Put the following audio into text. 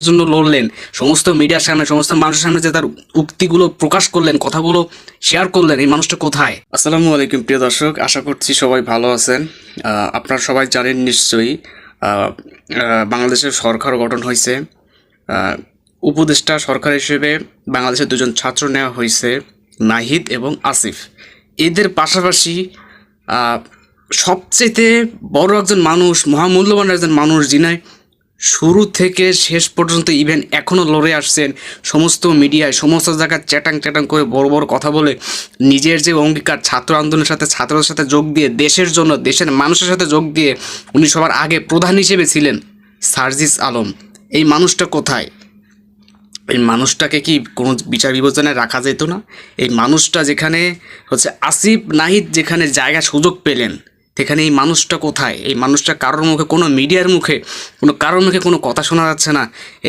জন্য লড়লেন, সমস্ত মিডিয়ার সামনে, সমস্ত মানুষের সামনে যে তার উক্তিগুলো প্রকাশ করলেন, কথাগুলো শেয়ার করলেন, এই মানুষটা কোথায়? আসসালামু আলাইকুম প্রিয় দর্শক, আশা করছি সবাই ভালো আছেন। আপনারা সবাই জানেন নিশ্চয়ই, বাংলাদেশের সরকার গঠন হয়েছে। উপদেষ্টা সরকার হিসেবে বাংলাদেশের দুজন ছাত্র নেওয়া হয়েছে, নাহিদ এবং আসিফ। এদের পাশাপাশি সবচেয়ে বড় একজন মানুষ, মহামূল্যবান একজন মানুষ, যিনি শুরু থেকে শেষ পর্যন্ত ইভেন এখনও লড়ে আসছেন, সমস্ত মিডিয়ায় সমস্ত জায়গায় চ্যাটাং চ্যাটাং করে বড় বড় কথা বলে নিজের যে অঙ্গীকার ছাত্র আন্দোলনের সাথে, ছাত্রদের সাথে যোগ দিয়ে, দেশের জন্য, দেশের মানুষের সাথে যোগ দিয়ে উনি সবার আগে প্রধান হিসেবে ছিলেন, সার্জিস আলম। এই মানুষটা কোথায়? এই মানুষটাকে কি কোনো বিচার বিবেচনায় রাখা যেত না? এই মানুষটা যেখানে আসিফ নাহিদ যেখানে জায়গা সুযোগ পেলেন, সেখানে এই মানুষটা কোথায়? এই মানুষটা কারোর মুখে, কোনো মিডিয়ার মুখে, কোনো কারোর মুখে কোনো কথা শোনা যাচ্ছে না।